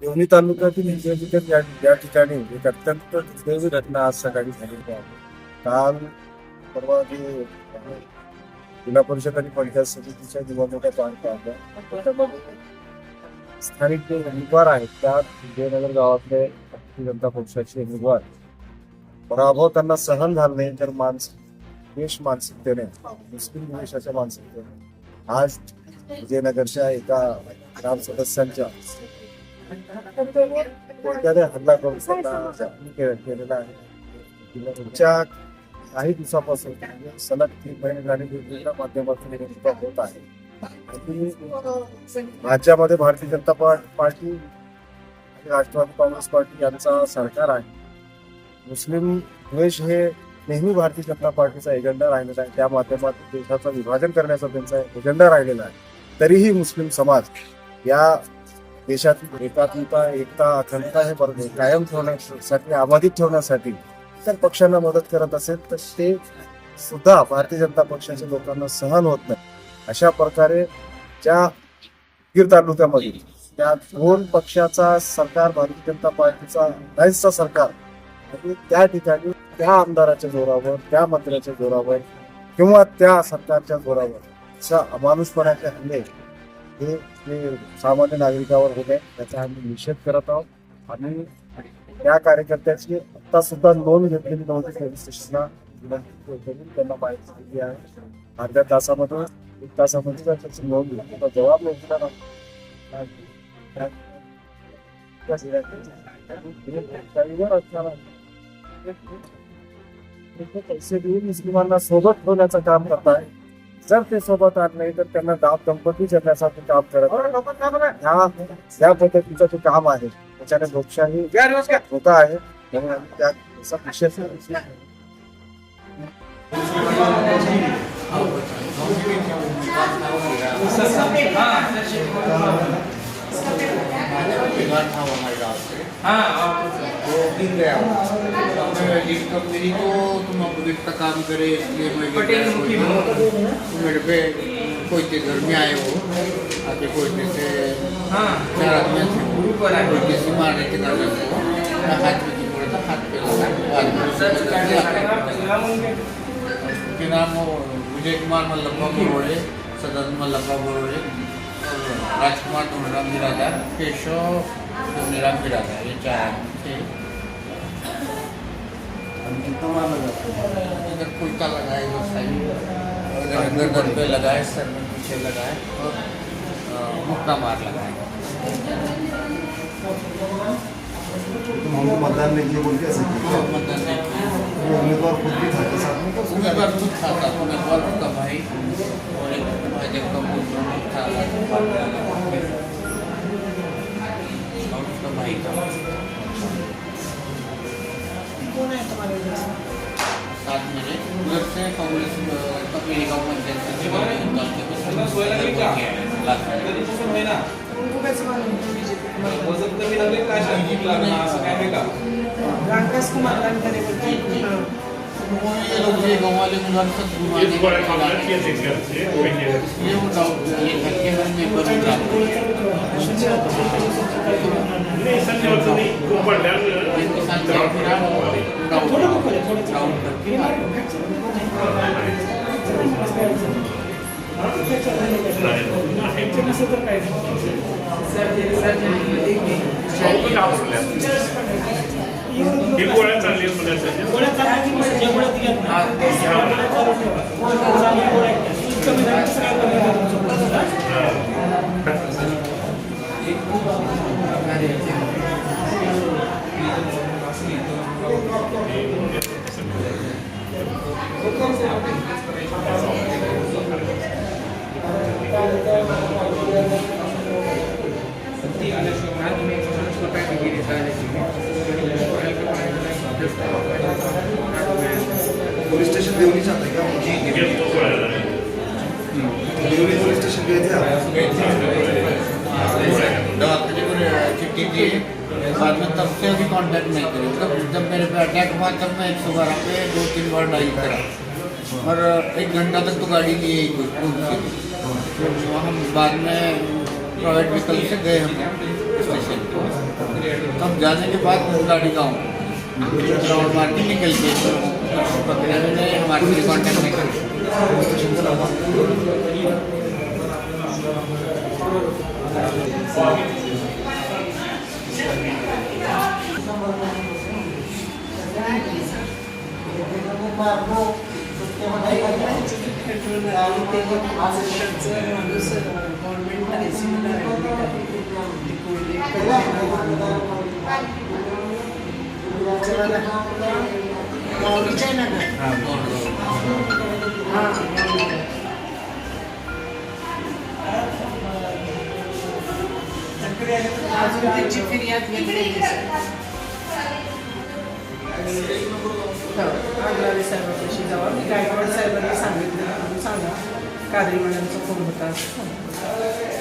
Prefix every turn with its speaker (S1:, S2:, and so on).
S1: देवणी तालुक्यातील हिंगोलीकर या ठिकाणी एक अत्यंत दुर्दैवी घटना आज सकाळी झालेली आहे. काल परवा जे जिल्हा परिषद आणि पंचायत समितीच्या निवडणुका पार पाडल्या, त्याच्यामध्ये स्थानिक जे उमेदवार आहेत त्या विजयनगर गावातले भारतीय जनता पक्षाचे उमेदवार पराभव त्यांना सहन झाला नाही, तर द्वेष मानसिकतेने, मुस्लिम द्वेषाच्या मानसिकतेने आज विजयनगरच्या एका ग्राम सदस्यांच्या कोणत्याने हल्ला करून त्यांना जखमी केलेला आहे. पुढच्या काही दिवसापासून म्हणजे सलग 3 महिने झाले वेगवेगळ्या माध्यमातून निवडणुका होत आहे. आणि राज्यामध्ये भारतीय जनता पार्टी आणि राष्ट्रवादी काँग्रेस पार्टी यांचा सरकार आहे. मुस्लिम द्वेष हे नेहमी भारतीय जनता पार्टीचा एजेंडा राहिलेला आहे. त्या माध्यमातून देशाचं विभाजन करण्याचा त्यांचा एजेंडा राहिलेला आहे. तरीही मुस्लिम समाज या देशातील एकात्मता, एकता, अखंडता हे कायम ठेवण्यासाठी, अबाधित ठेवण्यासाठी इतर पक्षांना मदत करत असेल, तर ते सुद्धा भारतीय जनता पक्षाच्या लोकांना सहन होत नाही. अशा प्रकारे ज्या गीर तालुक्यामध्ये त्या 2 पक्षाचा सरकार, भारतीय जनता पार्टीचा राईसचा सरकार, आणि त्या ठिकाणी त्या आमदाराच्या जोरावर, त्या मंत्र्याच्या जोरावर किंवा त्या सरकारच्या जोरावर अशा अमानुषपणाचे हल्ले हे सामान्य नागरिकावर होत आहे, त्याचा आम्ही निषेध करत आहोत. आणि त्या कार्यकर्त्याची आता सुद्धा नोंद घेतलेली नव्हती पोलीस स्टेशनला, त्यांना माहिती दिली आहे. अर्ध्या तासामध्ये 1 तासामध्ये त्याची नोंद घेतली, जबाब नाही दिला पैसे देऊन मुस्लिमांना सोबत ठेवण्याचं काम करताय. जर ते सोबत आले नाही तर त्यांना दाब दंपती करण्यासाठी काम करत या पद्धतीचं जे काम आहे त्याच्याने लोकशाही होता आहे. म्हणून आम्ही त्याचा विशेष
S2: मेरी तो तुम अपडेट का काम करे, इसलिए मेरे पे कोई के घर में आए हो, आके कोई से 4 आदमी कोई किसी मारने के कारण हाथ में पड़े था, हाथ पे के नाम विजय कुमार मल्लप्पा बरोड़े, सदन मल्लप्पा बरोड़े, राजकुमार धोनीराम बिरादार, केशव धोनीराम बिरादार, ये 4 आदमी थे. इधर कुर्ता लगाए, इधर साइड गर्दन पे लगाए, सर में पीछे लगाए और मुक्का मार लगाए.
S1: मतदान नहीं किया बोल के ऐसे किया.
S2: मतदान नहीं किया.
S1: उम्मीदवार खुद भी था के साथ में,
S2: उम्मीदवार खुद था, उम्मीदवार का भाई और एक भाई का पुत्र था, उसका भाई था. साथ मेरे उधर से कांग्रेस मेरी गाँव पंचायत गाँव वाले
S3: गोळ्या चालली
S1: पोलीस स्टेशन देवनी जाते का? देवनी पोलीस स्टेशन गए थे
S2: चिट्ठी दी, बाद में तब से अभी कांटेक्ट नहीं करी. मतलब जब मेरे पे अटैक हुआ तब मैं 112 पे 2-3 बार डायल करा और 1 घंटा तक तो गाड़ी लिए ही कुछ तो हम बाद में प्राइवेट व्हीकल से गए हम स्टेशन को. तब जाने के बाद गाड़ी गाँव राउंड मार के निकल के प्रक्रिया में नहीं हमारे लिए कॉन्टेक्ट नहीं करें।
S3: अजून त्यांची फिर्याद घेतलेली आगलावे साहेबांपाशी जावा. मी गायकवाड साहेबांनी सांगितलं म्हणून सांगा कादरी मॅडमचा फोन होता असं सांगितलं.